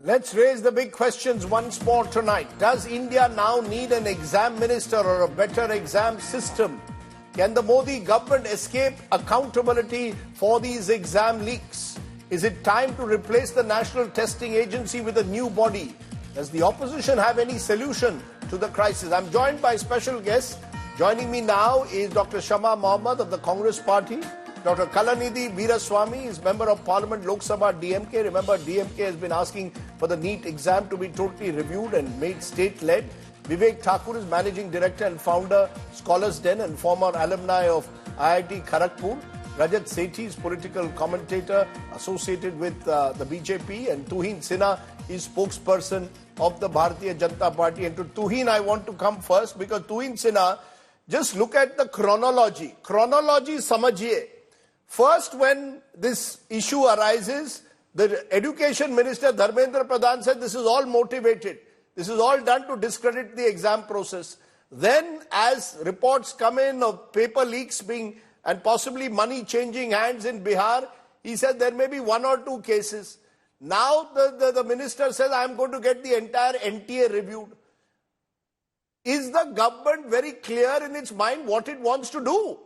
Let's raise the big questions once more tonight. Does India now need an exam minister or a better exam system? Can the Modi government escape accountability for these exam leaks? Is it time to replace the National Testing Agency with a new body? Does the opposition have any solution to the crisis? I'm joined by special guests. Joining me now is Dr. Shama Mohammed of the Congress Party. Dr. Kalanidhi Veeraswamy is Member of Parliament, Lok Sabha, DMK. Remember, DMK has been asking for the NEET exam to be totally reviewed and made state-led. Vivek Thakur is Managing Director and Founder, Scholars Den and former alumni of IIT Kharagpur. Rajat Sethi is political commentator associated with the BJP. And Tuhin Sinha is spokesperson of the Bharatiya Janata Party. And to Tuhin, I want to come first because Tuhin Sinha, just look at the chronology. Chronology samajhiye. First, when this issue arises, the Education Minister Dharmendra Pradhan said this is all motivated. This is all done to discredit the exam process. Then, as reports come in of paper leaks being and possibly money changing hands in Bihar, he said there may be one or two cases. Now the minister says, I am going to get the entire NTA reviewed. Is the government very clear in its mind what it wants to do?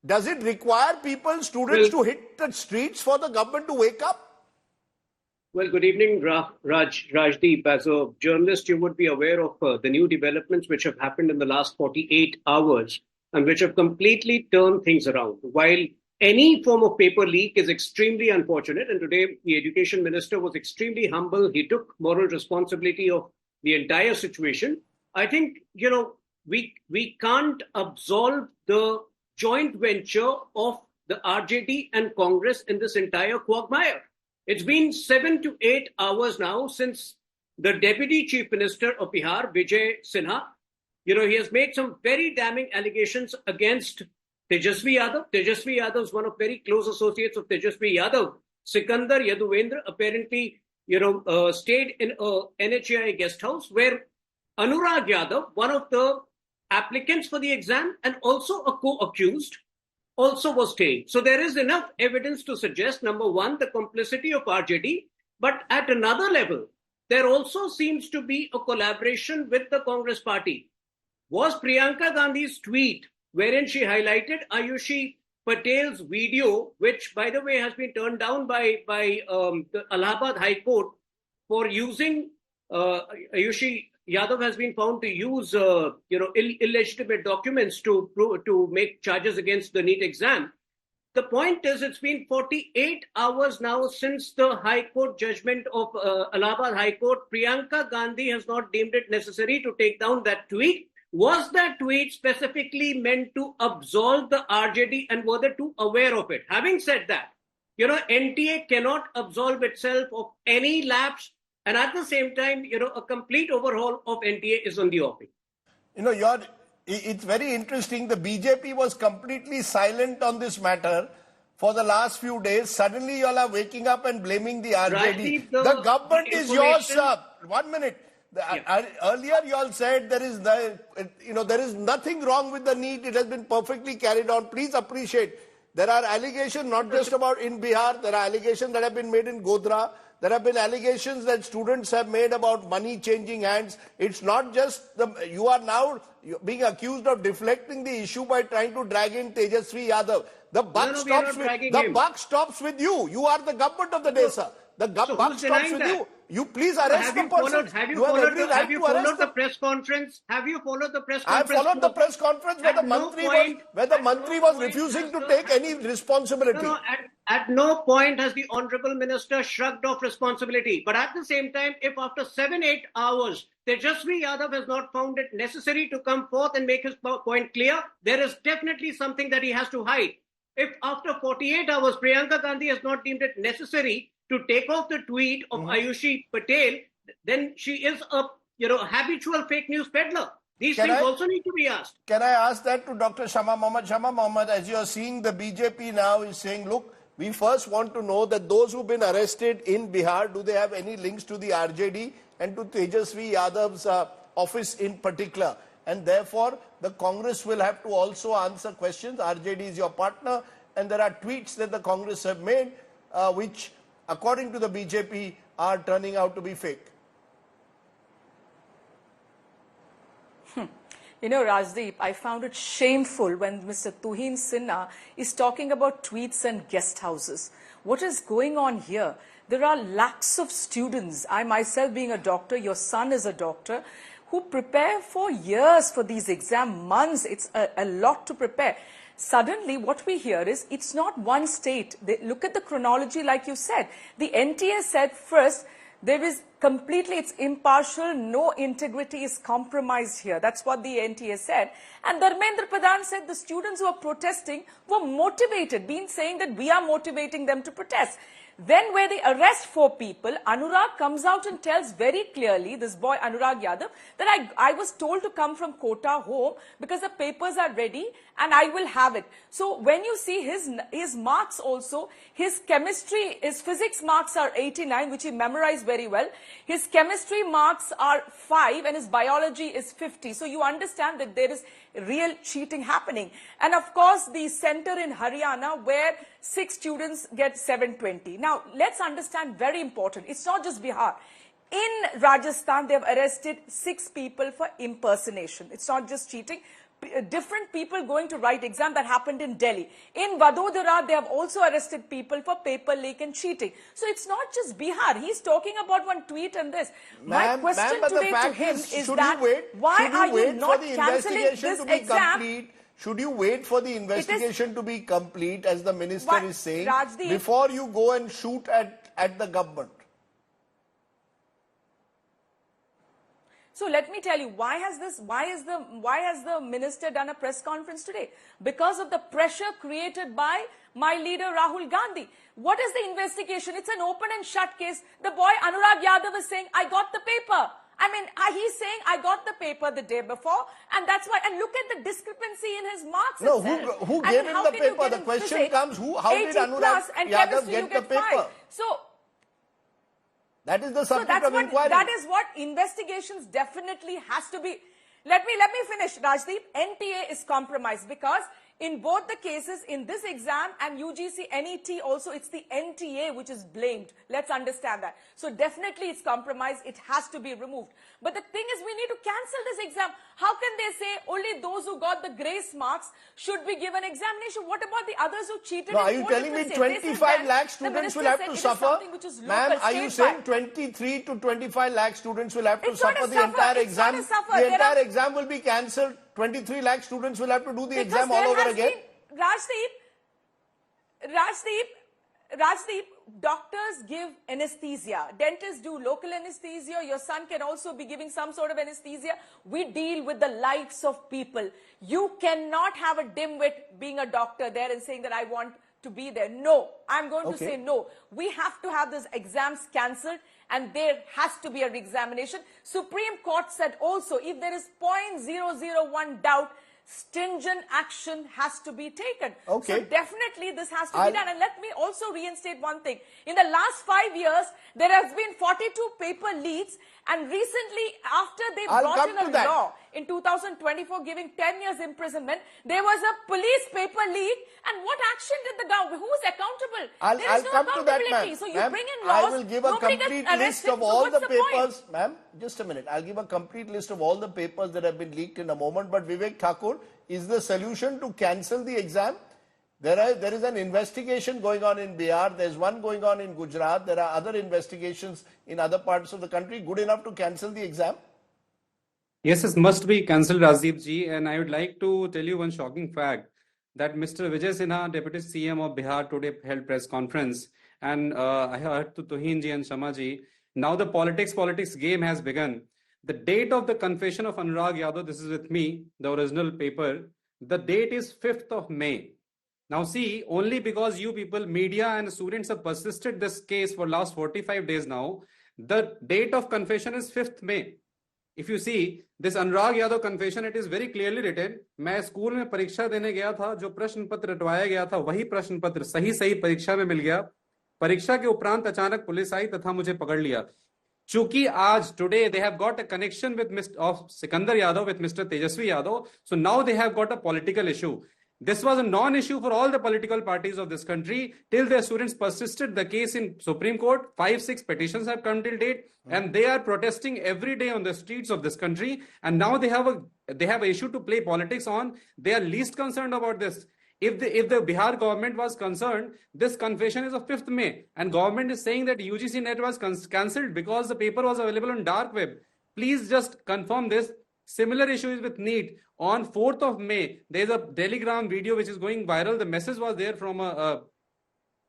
Does it require people, students to hit the streets for the government to wake up? Well, good evening, Rajdeep. As a journalist, you would be aware of the new developments which have happened in the last 48 hours and which have completely turned things around. While any form of paper leak is extremely unfortunate, and today the Education Minister was extremely humble. He took moral responsibility of the entire situation. I think, we can't absolve the joint venture of the RJD and Congress in this entire quagmire. It's been 7 to 8 hours now since the Deputy Chief Minister of Bihar, Vijay Sinha, he has made some very damning allegations against Tejashwi Yadav. Tejashwi Yadav is one of very close associates of Tejashwi Yadav. Sikandar Yaduvendra apparently, stayed in a NHAI guest house where Anurag Yadav, one of the applicants for the exam and also a co-accused, also was staying. So there is enough evidence to suggest, number one, the complicity of RJD, but at another level, there also seems to be a collaboration with the Congress Party. Was Priyanka Gandhi's tweet, wherein she highlighted Ayushi Patel's video, which, by the way, has been turned down by the Allahabad High Court for using Ayushi Yadav has been found to use, illegitimate documents to make charges against the NEET exam. The point is, it's been 48 hours now since the High Court judgment of Allahabad High Court. Priyanka Gandhi has not deemed it necessary to take down that tweet. Was that tweet specifically meant to absolve the RJD and were they too aware of it? Having said that, NTA cannot absolve itself of any lapse. And at the same time, a complete overhaul of NTA is on the offing. It's very interesting. The BJP was completely silent on this matter for the last few days. Suddenly, you all are waking up and blaming the RJD. The government is yours, sir. 1 minute. Earlier, you all said there is nothing wrong with the NEET. It has been perfectly carried on. Please appreciate. There are allegations not just about in Bihar. There are allegations that have been made in Godhra. There have been allegations that students have made about money changing hands. It's not just you are now being accused of deflecting the issue by trying to drag in Tejashwi Yadav. The buck stops with you. You are the government of the day, sir. The buck stops with you. You please arrest the person. Have you followed the press conference? Have you followed the press conference? I followed the press conference where the Mantri was refusing to take any responsibility. At no point has the Honorable Minister shrugged off responsibility. But at the same time, if after 7-8 hours, Tejashwi Yadav has not found it necessary to come forth and make his point clear, there is definitely something that he has to hide. If after 48 hours, Priyanka Gandhi has not deemed it necessary to take off the tweet of Ayushi Patel, then she is a habitual fake news peddler. These things also need to be asked. Can I ask that to Dr. Shama Mohammed? Shama Mohammed, as you are seeing, the BJP now is saying, look, we first want to know that those who've been arrested in Bihar, do they have any links to the RJD and to Tejashwi Yadav's office in particular? And therefore, the Congress will have to also answer questions. RJD is your partner, and there are tweets that the Congress have made, which according to the BJP, are turning out to be fake? You know, Rajdeep, I found it shameful when Mr. Tuhin Sinha is talking about tweets and guest houses. What is going on here? There are lakhs of students, I myself being a doctor, your son is a doctor, who prepare for years for these exam months. It's a lot to prepare. Suddenly, what we hear is it's not one state. Look at the chronology like you said. The NTA said first, there is completely, it's impartial, no integrity is compromised here. That's what the NTA said. And Dharmendra Pradhan said the students who are protesting were motivated, been saying that we are motivating them to protest. Then where they arrest 4 people, Anurag comes out and tells very clearly, this boy Anurag Yadav, that I was told to come from Kota home because the papers are ready and I will have it. So when you see his marks also, his physics marks are 89, which he memorized very well. His chemistry marks are 5 and his biology is 50. So you understand that there is real cheating happening. And of course, the center in Haryana where 6 students get 720. Now, let's understand, very important, it's not just Bihar. In Rajasthan, they have arrested 6 people for impersonation. It's not just cheating. Different people going to write exam. That happened in Delhi. In Vadodara, they have also arrested people for paper leak and cheating. So it's not just Bihar. He's talking about one tweet and this. My question today to him is that why are you not cancelling this exam? Should you wait for the investigation to be complete, as the minister is saying, before you go and shoot at the government? So let me tell you, why has the minister done a press conference today? Because of the pressure created by my leader Rahul Gandhi. What is the investigation? It's an open and shut case. The boy Anurag Yadav is saying, I got the paper. I mean, he's saying, I got the paper the day before, and that's why, and look at the discrepancy in his marks. No, who gave him the paper? The question comes, how did Anurag Yadav get the paper? So, that is the subject of inquiry. That is what investigations definitely has to be. Let me finish, Rajdeep. NTA is compromised because in both the cases, in this exam and UGC-NET also, it's the NTA which is blamed. Let's understand that. So definitely it's compromised. It has to be removed. But the thing is, we need to cancel this exam. How can they say only those who got the grace marks should be given examination? What about the others who cheated? No, are you telling me 25 lakh students will have to suffer? Ma'am, are you saying 23 to 25 lakh students will have to suffer the entire exam? The entire exam will be cancelled. 23 lakh students will have to do the exam all over again. Rajdeep, doctors give anesthesia. Dentists do local anesthesia. Your son can also be giving some sort of anesthesia. We deal with the lives of people. You cannot have a dimwit being a doctor there and saying that I want to be there. No, I'm going to say no. We have to have these exams cancelled and there has to be a re-examination. Supreme Court said also if there is 0.001 doubt, stringent action has to be taken. So definitely this has to be done. And let me also reinstate one thing. In the last 5 years, there has been 42 paper leaks, and recently after they brought in a law in 2024 giving 10 years imprisonment, there was a police paper leak, and what action did the government? Who is accountable? I'll come to that, ma'am. So you bring in laws, I will give a complete list of all the papers. Ma'am, just a minute. I'll give a complete list of all the papers that have been leaked in a moment. But Vivek Thakur, is the solution to cancel the exam? There is an investigation going on in Bihar. There's one going on in Gujarat. There are other investigations in other parts of the country. Good enough to cancel the exam? Yes, it must be cancelled, Rajiv ji. And I would like to tell you one shocking fact that Mr. Vijay Sinha, Deputy CM of Bihar, today held press conference. And I heard to Tuhin ji and Shama ji, now the politics game has begun. The date of the confession of Anurag Yadav, this is with me, the original paper, the date is 5th of May. Now see, only because you people, media and students have persisted this case for last 45 days now, the date of confession is 5th May. If you see, this Anurag Yadav confession, it is very clearly written, मैं school में परीक्षा देने गया था, जो प्रश्न पत्र रटवाया गया था, वही प्रश्न पत्र सही परीक्षा में मिल गया. परीक्षा के उपरांत अचानक पुलिस आई तथा मुझे पकड़ लिया. Chunki आज, today, they have got a connection with Sikandar Yadav, with Mr. Tejashwi Yadav. So now they have got a political issue. This was a non-issue for all the political parties of this country till their students persisted the case in Supreme Court. 5-6 petitions have come till date, and they are protesting every day on the streets of this country. And now they have an issue to play politics on. They are least concerned about this. If the Bihar government was concerned, this confession is of 5th May, and government is saying that UGC-NET was cancelled because the paper was available on dark web. Please just confirm this. Similar issue is with NEET. On 4th of May, there is a Telegram video which is going viral. The message was there from a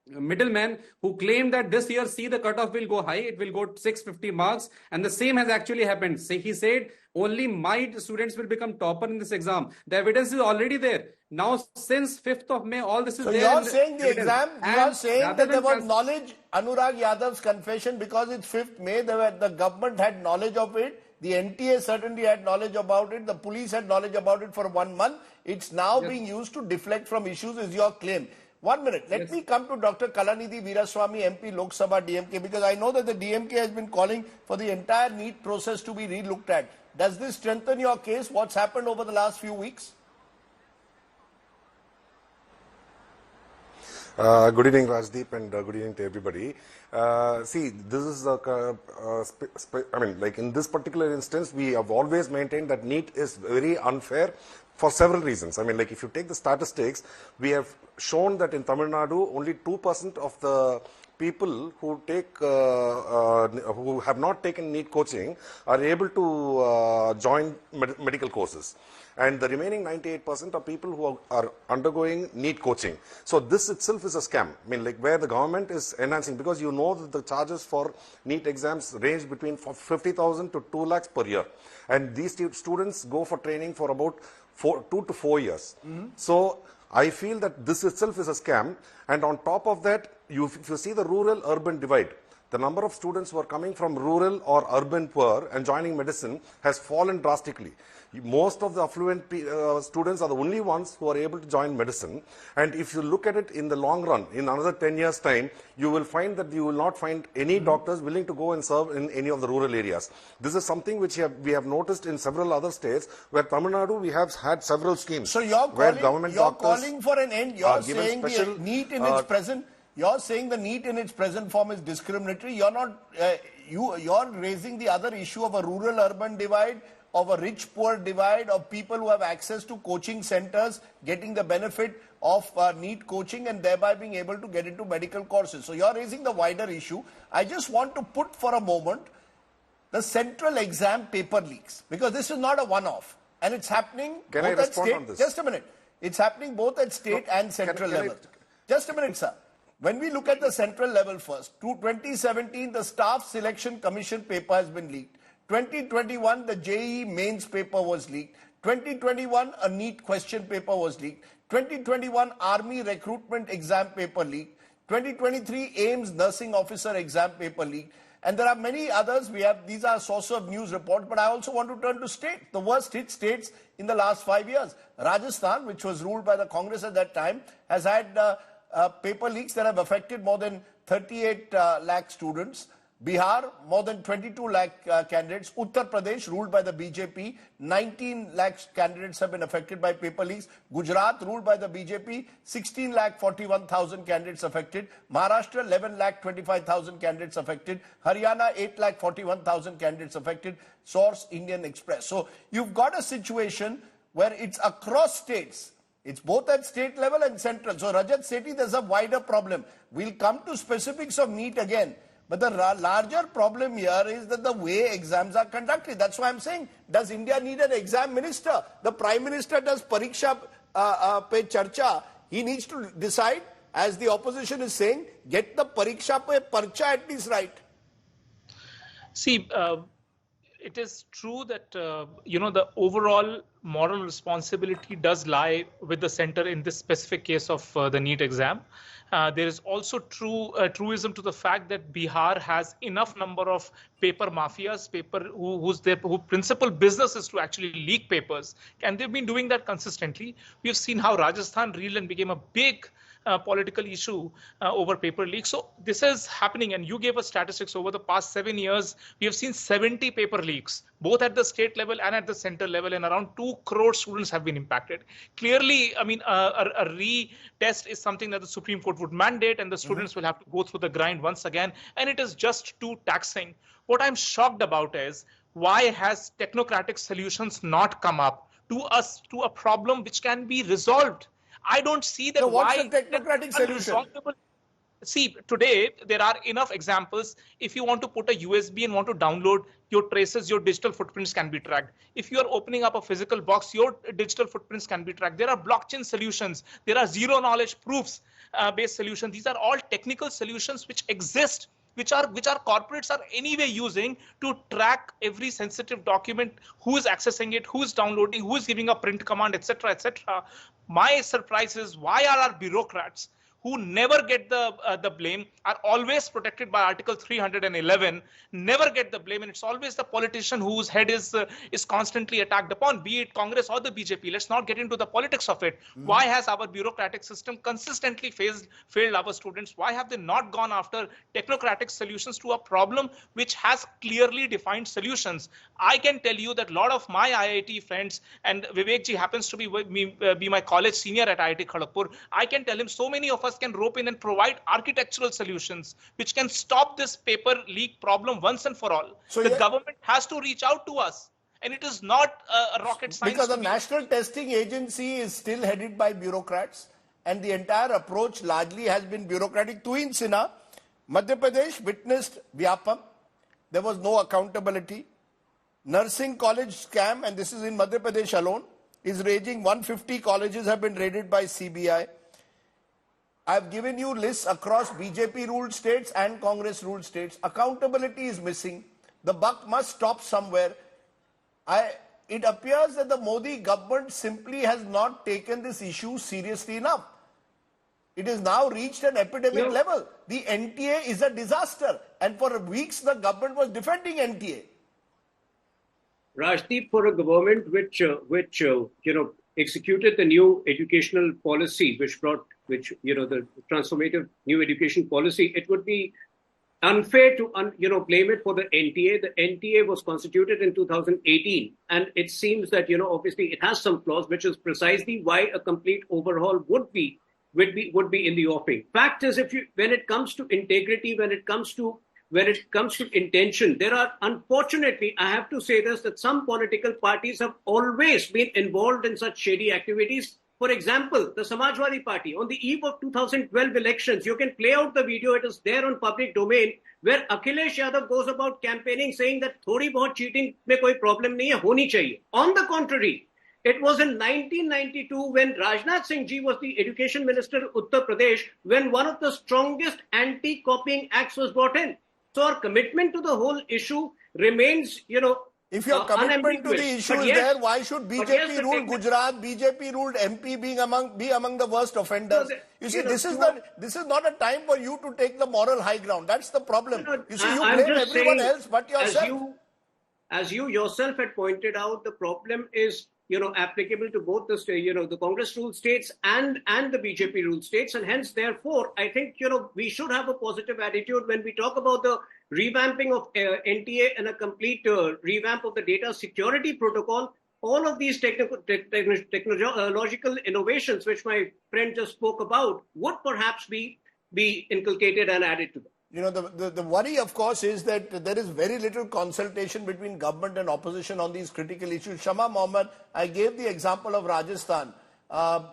middleman who claimed that this year, see, the cutoff will go high. It will go 650 marks. And the same has actually happened. He said, only my students will become topper in this exam. The evidence is already there. Now, since 5th of May, all this is so there. So you're saying the exam, you are saying that there was knowledge, Anurag Yadav's confession, because it's 5th May, the government had knowledge of it. The NTA certainly had knowledge about it. The police had knowledge about it for 1 month. It's now being used to deflect from issues, is your claim. 1 minute. Let me come to Dr. Kalanidhi Veeraswamy, MP, Lok Sabha, DMK, because I know that the DMK has been calling for the entire NEET process to be re-looked at. Does this strengthen your case? What's happened over the last few weeks? Good evening, Rajdeep, and good evening to everybody. See, this is in this particular instance, we have always maintained that NEET is very unfair for several reasons. If you take the statistics, we have shown that in Tamil Nadu, only 2% of the people who who have not taken NEET coaching are able to join medical courses. And the remaining 98% are people who are undergoing NEET coaching. So this itself is a scam. Where the government is enhancing, because you know that the charges for NEET exams range between 50,000 to 2 lakhs per year. And these students go for training for about 2 to 4 years. So I feel that this itself is a scam. And on top of that, if you see the rural-urban divide, the number of students who are coming from rural or urban poor and joining medicine has fallen drastically. Most of the affluent students are the only ones who are able to join medicine. And if you look at it in the long run, in another 10 years' time, you will find that you will not find any doctors willing to go and serve in any of the rural areas. This is something which we have noticed in several other states, where Tamil Nadu, we have had several schemes. So you're calling for an end. You're saying the NEET in its present... You're saying the NEET in its present form is discriminatory. You're not. You're raising the other issue of a rural-urban divide, of a rich-poor divide, of people who have access to coaching centers getting the benefit of NEET coaching and thereby being able to get into medical courses. So you're raising the wider issue. I just want to put for a moment the central exam paper leaks, because this is not a one-off, and it's happening. Can I respond on this? Just a minute. It's happening both at state and central level. Just a minute, sir. When we look at the central level first, to 2017, the Staff Selection Commission paper has been leaked. 2021, the JEE mains paper was leaked. 2021, a NEET question paper was leaked. 2021, Army recruitment exam paper leaked. 2023, AIMS nursing officer exam paper leaked. And there are many others. These are source of news reports, but I also want to turn to state. The worst hit states in the last 5 years. Rajasthan, which was ruled by the Congress at that time, has had paper leaks that have affected more than 38 lakh students. Bihar, more than 22 lakh candidates. Uttar Pradesh, ruled by the BJP, 19 lakh candidates have been affected by paper leaks. Gujarat, ruled by the BJP, 16 lakh 41,000 candidates affected. Maharashtra, 11 lakh 25,000 candidates affected. Haryana, 8 lakh 41,000 candidates affected. Source, Indian Express. So you've got a situation where it's across states. It's both at state level and central. So Rajat Sethi, there's a wider problem. We'll come to specifics of NEET again. But the larger problem here is that the way exams are conducted. That's why I'm saying, does India need an exam minister? The Prime Minister does pariksha pe charcha. He needs to decide, as the opposition is saying, get the pariksha pe parcha at least right. See, it is true that, the overall moral responsibility does lie with the center in this specific case of the NEET exam. There is also truism to the fact that Bihar has enough number of paper mafias, whose principal business is to actually leak papers. And they've been doing that consistently. We've seen how Rajasthan reeled and became a big political issue over paper leaks. So this is happening, and you gave us statistics. Over the past 7 years, we have seen 70 paper leaks, both at the state level and at the center level, and around 2 crore students have been impacted. Clearly, I mean, a retest is something that the Supreme Court would mandate, and the students will have to go through the grind once again, and it is just too taxing. What I'm shocked about is, why has technocratic solutions not come up to a problem which can be resolved? I don't see that. So what's the technocratic solution? See, today there are enough examples. If you want to put a USB and want to download your traces, your digital footprints can be tracked. If you are opening up a physical box, your digital footprints can be tracked. There are blockchain solutions. There are zero knowledge proofs based solutions. These are all technical solutions which exist, which our corporates are anyway using to track every sensitive document, who is accessing it, who is downloading, who is giving a print command, etc., etc. My surprise is, why are our bureaucrats, who never get the blame, are always protected by Article 311, never get the blame, and it's always the politician whose head is constantly attacked upon, be it Congress or the BJP. Let's not get into the politics of it. Why has our bureaucratic system consistently failed our students? Why have they not gone after technocratic solutions to a problem which has clearly defined solutions? I can tell you that a lot of my IIT friends, and Vivek ji happens to be my college senior at IIT Kharagpur, I can tell him so many of us can rope in and provide architectural solutions which can stop this paper leak problem once and for all. So the government has to reach out to us, and it is not a rocket science. Because the National Testing Agency is still headed by bureaucrats, and the entire approach largely has been bureaucratic. Tuhin Sinha, Madhya Pradesh witnessed Vyapam. There was no accountability. Nursing college scam, and this is in Madhya Pradesh alone, is raging. 150 colleges have been raided by CBI. I've given you lists across BJP-ruled states and Congress-ruled states. Accountability is missing. The buck must stop somewhere. It appears that the Modi government simply has not taken this issue seriously enough. It has now reached an epidemic level. The NTA is a disaster, and for weeks the government was defending NTA. Rajdeep, for a government which executed the new educational policy, the transformative new education policy, it would be unfair to blame it for the NTA. The NTA was constituted in 2018, and it seems that obviously it has some flaws, which is precisely why a complete overhaul would be in the offing. Fact is, when it comes to integrity, when it comes to intention, there are, unfortunately, I have to say this, that some political parties have always been involved in such shady activities. For example, the Samajwadi Party, on the eve of 2012 elections, you can play out the video, it is there on public domain, where Akhilesh Yadav goes about campaigning saying that thodi bahut cheating mein koi problem nahi hai, honi chahiye. On the contrary, it was in 1992 when Rajnath Singh ji was the education minister of Uttar Pradesh, when one of the strongest anti-copying acts was brought in. So our commitment to the whole issue remains, if your commitment to the issue is there, why should BJP rule Gujarat, BJP ruled MP be among the worst offenders? You see, this is not a time for you to take the moral high ground. That's the problem. You see, you blame everyone else but yourself. As you yourself had pointed out, the problem is applicable to both the Congress ruled states and the BJP ruled states, and hence therefore I think we should have a positive attitude when we talk about the revamping of NTA and a complete revamp of the data security protocol. All of these technological innovations which my friend just spoke about would perhaps be inculcated and added to them. The worry, of course, is that there is very little consultation between government and opposition on these critical issues. Shama Mohammed, I gave the example of Rajasthan.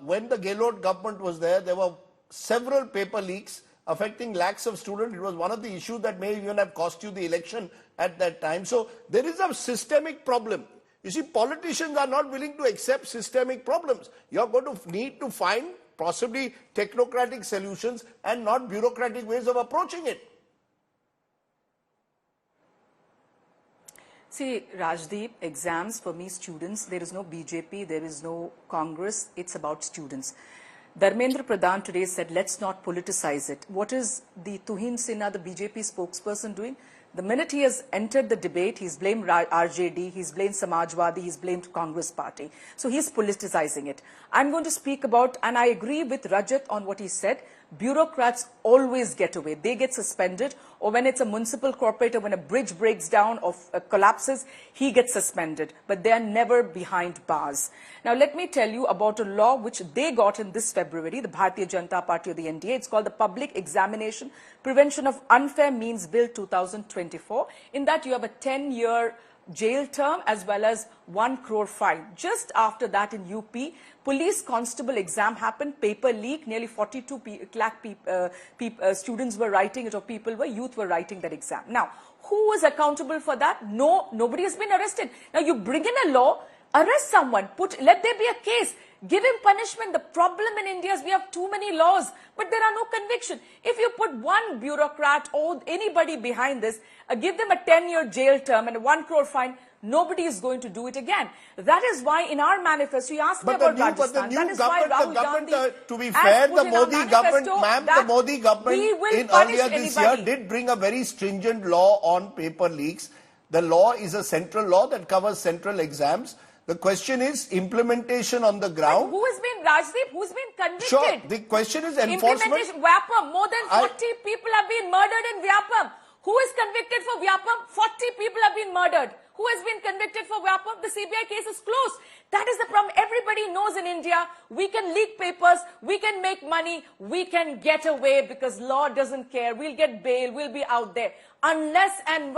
When the Gehlot government was there were several paper leaks affecting lakhs of students. It was one of the issues that may even have cost you the election at that time. So there is a systemic problem. You see, politicians are not willing to accept systemic problems. You're going to need to find possibly technocratic solutions and not bureaucratic ways of approaching it. See, Rajdeep, exams for me, students, there is no BJP, there is no Congress, it's about students. Dharmendra Pradhan today said, let's not politicize it. What is the Tuhin Sinha, the BJP spokesperson, doing? The minute he has entered the debate, he's blamed RJD, he's blamed Samajwadi, he's blamed Congress Party. So he's politicizing it. I'm going to speak about, and I agree with Rajat on what he said, bureaucrats always get away. They get suspended, or when it's a municipal corporator, when a bridge breaks down or collapses, he gets suspended. But they are never behind bars. Now, let me tell you about a law which they got in this February, the Bharatiya Janata Party or the NDA. It's called the Public Examination Prevention of Unfair Means Bill 2024. In that, you have a 10-year jail term as well as 1 crore fine. Just after that in UP, police constable exam happened, paper leak, nearly 42 lakh students were writing it, or youth were writing that exam. Now, who is accountable for that? No, nobody has been arrested. Now, you bring in a law, arrest someone, let there be a case, give him punishment. The problem in India is we have too many laws, but there are no conviction. If you put one bureaucrat or anybody behind this, give them a 10-year jail term and a 1 crore fine, nobody is going to do it again. That is why in our manifesto, you asked me about Rajasthan. That is why Rahul Gandhi, to be fair, the Modi government, ma'am, the Modi government in earlier this year did bring a very stringent law on paper leaks. The law is a central law that covers central exams. The question is implementation on the ground. But who has been, Rajdeep, who's been convicted? Sure, the question is enforcement. Vyapam, more than 40 people have been murdered in Vyapam. Who is convicted for Vyapam? 40 people have been murdered. Who has been convicted for Vyapam? The CBI case is closed. That is the problem. Everybody knows in India, we can leak papers, we can make money, we can get away because law doesn't care. We'll get bail, we'll be out there. Unless and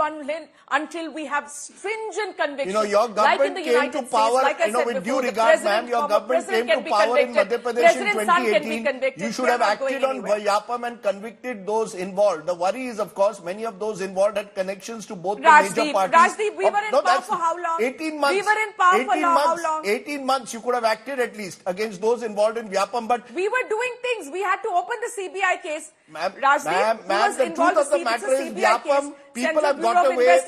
until we have stringent conviction. You know, your government came to power, with due regard, ma'am, your government came to power in Madhya Pradesh in 2018. You should have acted on Vyapam and convicted those involved. The worry is, of course, many of those involved had connections to both the major parties. Rajdeep, we were in power for how long? 18 months. We were in power for how long? 18 months, you could have acted at least against those involved in Vyapam, but... We were doing things. We had to open the CBI case. Ma'am, the truth of the matter is Vyapam, people have got away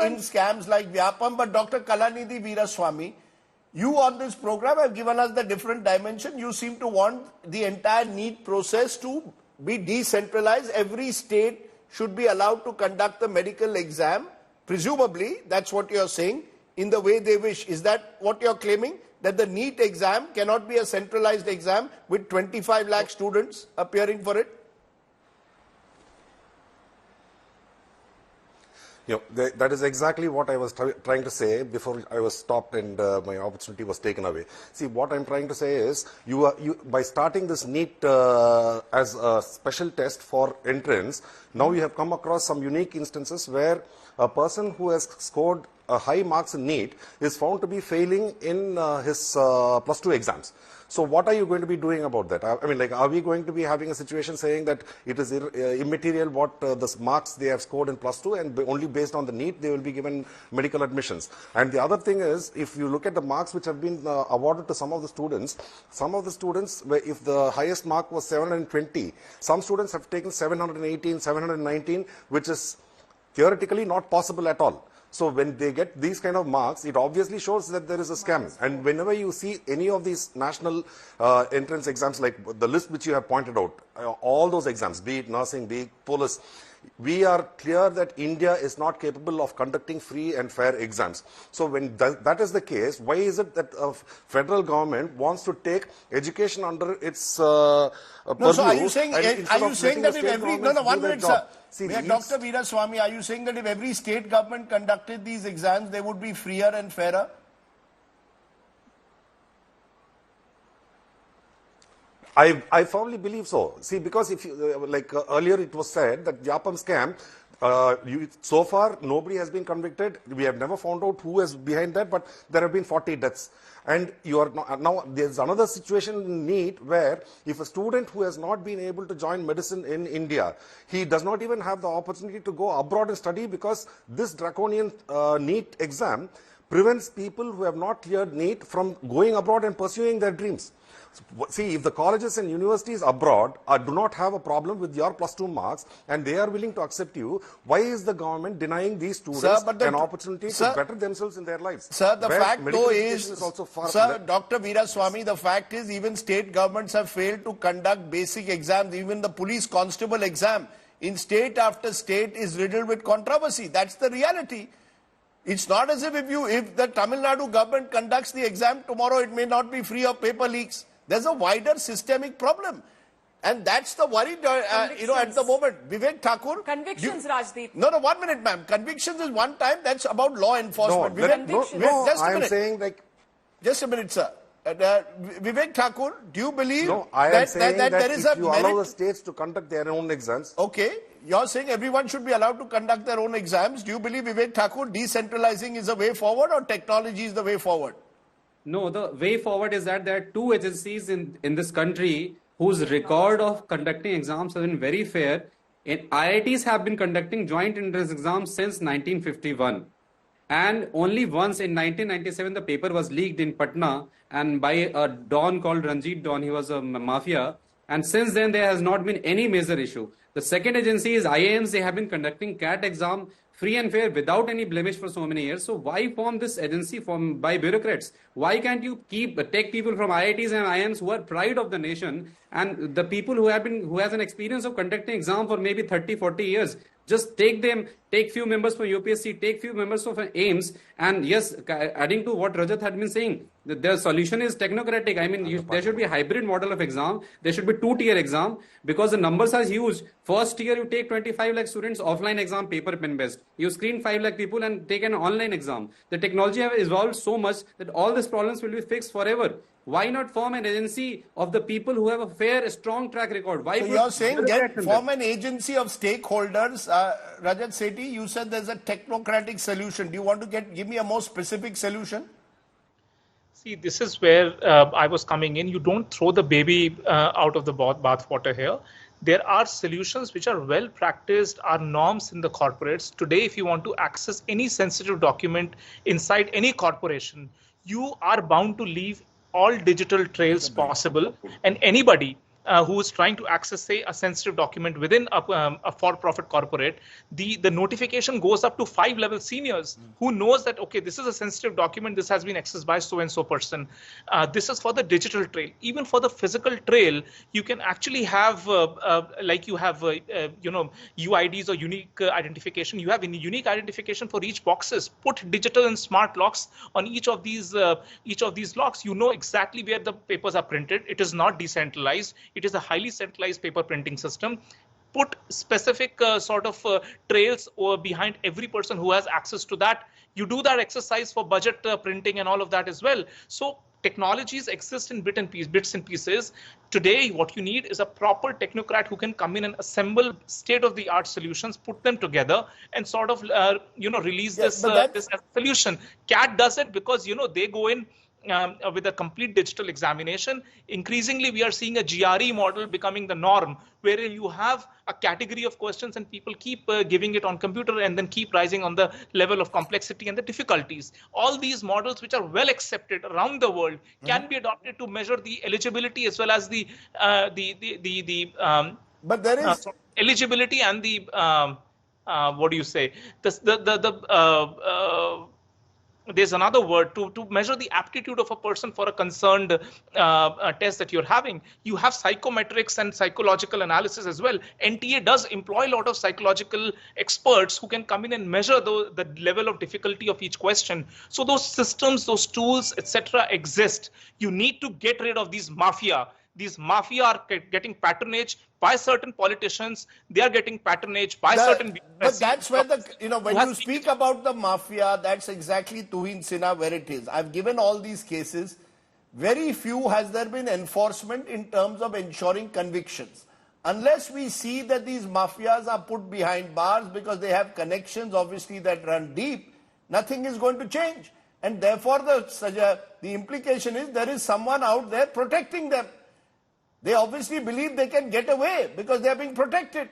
in scams like Vyapam, but Dr. Kalanidhi Veeraswamy, you on this program have given us the different dimension. You seem to want the entire NEET process to be decentralized. Every state should be allowed to conduct the medical exam. Presumably, that's what you're saying, in the way they wish. Is that what you're claiming? That the NEET exam cannot be a centralized exam with 25 lakh students appearing for it? That is exactly what I was trying to say before I was stopped and my opportunity was taken away. See, what I'm trying to say is, by starting this NEET as a special test for entrance, now you have come across some unique instances where a person who has scored high marks in NEET is found to be failing in his plus 2 exams. So what are you going to be doing about that? I mean, are we going to be having a situation saying that it is immaterial what the marks they have scored in plus 2 and only based on the NEET they will be given medical admissions? And the other thing is, if you look at the marks which have been awarded to some of the students, if the highest mark was 720, some students have taken 718, 719, which is theoretically not possible at all. So when they get these kind of marks, it obviously shows that there is a scam. And whenever you see any of these national entrance exams, like the list which you have pointed out, all those exams, be it nursing, be it police, we are clear that India is not capable of conducting free and fair exams. So when that is the case, why is it that a federal government wants to take education under its purview? So are you saying that if every... No, 1 minute, sir. Dr. Veeraswamy, are you saying that if every state government conducted these exams, they would be freer and fairer? I firmly believe so. See, because if you, earlier it was said that Vyapam scam, so far nobody has been convicted. We have never found out who is behind that, but there have been 40 deaths. And you are now there's another situation in NEET where if a student who has not been able to join medicine in India, he does not even have the opportunity to go abroad and study because this draconian NEET exam prevents people who have not cleared NEET from going abroad and pursuing their dreams. See, if the colleges and universities abroad do not have a problem with your plus 2 marks and they are willing to accept you, why is the government denying these students an opportunity to better themselves in their lives? Sir, the fact though is, Dr. Veeraswamy, the fact is even state governments have failed to conduct basic exams. Even the police constable exam in state after state is riddled with controversy. That's the reality. It's not as if if the Tamil Nadu government conducts the exam tomorrow, it may not be free of paper leaks. There's a wider systemic problem. And that's the worry, at the moment. Vivek Thakur. Convictions, Rajdeep. No, 1 minute, ma'am. Convictions is one time. That's about law enforcement. I'm saying like... Just a minute, sir. Vivek Thakur, do you believe that there is a if you allow the states to conduct their own exams... Okay. You're saying everyone should be allowed to conduct their own exams. Do you believe, Vivek Thakur, decentralizing is the way forward or technology is the way forward? No, the way forward is that there are two agencies in this country whose record of conducting exams has been very fair. IITs have been conducting joint entrance exams since 1951. And only once in 1997, the paper was leaked in Patna and by a don called Ranjit Don. He was a mafia. And since then, there has not been any major issue. The second agency is IIMs. They have been conducting CAT exam free and fair without any blemish for so many years. So why form this agency by bureaucrats? Why can't you take people from IITs and IIMs who are pride of the nation and the people who has an experience of conducting exam for maybe 30, 40 years? Just take them, take few members from UPSC, take few members from AIMS, and yes, adding to what Rajat had been saying, the solution is technocratic. I mean, there should be a hybrid model of exam. There should be two-tier exam because the numbers are huge. First year, you take 25 lakh students offline exam, paper pen based. You screen 5 lakh people and take an online exam. The technology has evolved so much that all these problems will be fixed forever. Why not form an agency of the people who have a fair, strong track record? Why so you're saying form an agency of stakeholders. Rajat Sethi, you said there's a technocratic solution. Do you want to give me a more specific solution? See, this is where I was coming in. You don't throw the baby out of the bathwater here. There are solutions which are well practiced, are norms in the corporates. Today, if you want to access any sensitive document inside any corporation, you are bound to leave all digital trails possible, and anybody who is trying to access, say, a sensitive document within a for-profit corporate, the notification goes up to 5-level seniors who knows that, okay, this is a sensitive document, this has been accessed by so-and-so person. This is for the digital trail. Even for the physical trail, you can actually have, like you have, UIDs or unique identification. You have a unique identification for each boxes. Put digital and smart locks on each of these locks. You know exactly where the papers are printed. It is not decentralized. It is a highly centralized paper printing system. Put specific trails behind every person who has access to that. You do that exercise for budget printing and all of that as well. So technologies exist in bits and pieces. Today, what you need is a proper technocrat who can come in and assemble state-of-the-art solutions, put them together, and sort of release this as a solution. CAT does it because they go in with a complete digital examination. Increasingly, we are seeing a GRE model becoming the norm, wherein you have a category of questions and people keep giving it on computer and then keep rising on the level of complexity and the difficulties. All these models, which are well accepted around the world, can be adopted to measure the eligibility as well as the but there is eligibility and the what do you say? There's another word to measure the aptitude of a person for a concerned test that you're having. You have psychometrics and psychological analysis as well. NTA does employ a lot of psychological experts who can come in and measure the level of difficulty of each question. So those systems, those tools, etc. exist. You need to get rid of these mafia. These mafia are getting patronage by certain politicians. They are getting patronage by certain. But that's where when you speak about the mafia, that's exactly Tuhin Sinha where it is. I've given all these cases. Very few has there been enforcement in terms of ensuring convictions. Unless we see that these mafias are put behind bars because they have connections, obviously, that run deep, nothing is going to change. And therefore, the implication is there is someone out there protecting them. They obviously believe they can get away because they are being protected.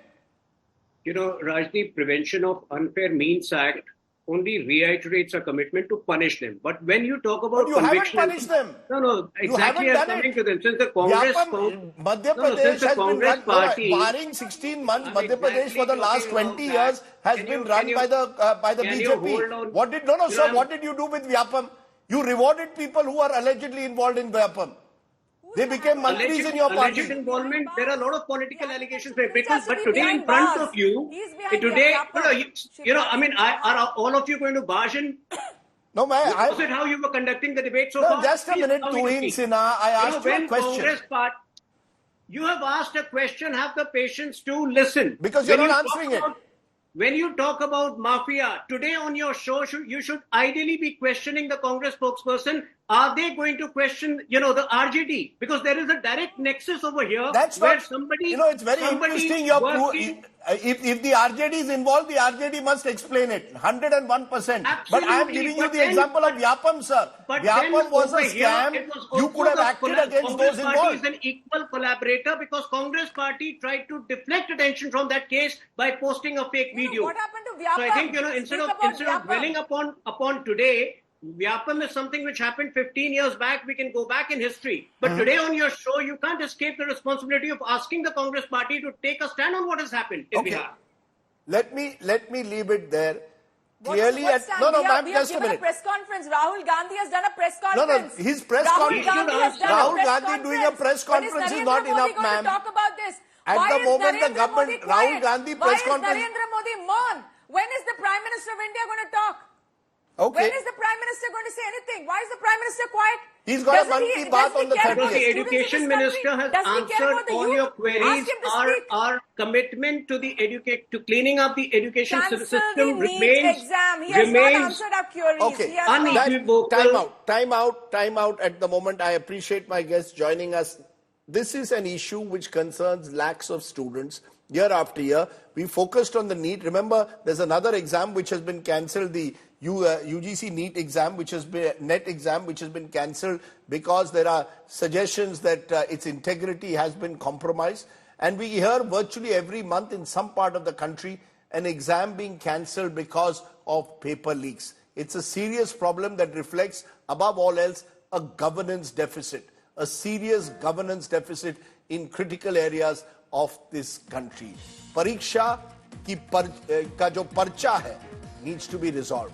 Rajdeep, Prevention of Unfair Means Act only reiterates a commitment to punish them. But when you talk about conviction, you haven't punished them. No, exactly. I'm coming to them. Since the Congress, Madhya Pradesh has been run, barring 16 months, Madhya Pradesh for the last 20 years has been run by the BJP. What did you do with Vyapam? You rewarded people who are allegedly involved in Vyapam. They became mantris in your party. Alleged involvement. There are a lot of political allegations. But to be today, in behind front bars. of you, He's behind today, the I mean, are all of you going to barge in? No, Was it how you were conducting the debate so no, far? just a Please, minute, how you Tuhin speak. Sinha. I asked you a when question. Congress you have asked a question, have the patience to listen. Because you're not answering it. When you talk about mafia, today on your show, you should ideally be questioning the Congress spokesperson. Are they going to question, the RJD? Because there is a direct nexus over here. That's where not, somebody, it's very interesting. If the RJD is involved, the RJD must explain it, 101%. But I am giving you the example of Vyapam, sir. Vyapam was a scam. You could have acted against those involved. Congress Party is an equal collaborator because Congress Party tried to deflect attention from that case by posting a fake video. What happened to Vyapam? So I think, instead of dwelling upon today, Vyapam is something which happened 15 years back. We can go back in history. But today on your show, you can't escape the responsibility of asking the Congress Party to take a stand on what has happened in Bihar. Let me leave it there. Clearly, ma'am, just a minute. A press conference. Rahul Gandhi has done a press conference. No, his press conference. Rahul Gandhi doing a press conference is not enough, ma'am. Talk about this. At the moment, the government, Rahul Gandhi press conference. Why is Narendra Modi mum? When is the Prime Minister of India going to talk? Okay. When is the Prime Minister going to say anything? Why is the Prime Minister quiet? He's got a monkey bath on the 30th. The Education Minister has answered all your queries. Our commitment to cleaning up the education system remains. He has not answered our queries. Okay. Time out at the moment. I appreciate my guests joining us. This is an issue which concerns lakhs of students year after year. We focused on the NEET. Remember, there's another exam which has been cancelled, the UGC-NET exam, which has been NET exam, which has been cancelled because there are suggestions that its integrity has been compromised. And we hear virtually every month in some part of the country an exam being cancelled because of paper leaks. It's a serious problem that reflects, above all else, a governance deficit, a serious governance deficit in critical areas of this country. Pariksha ka jo parcha hai needs to be resolved.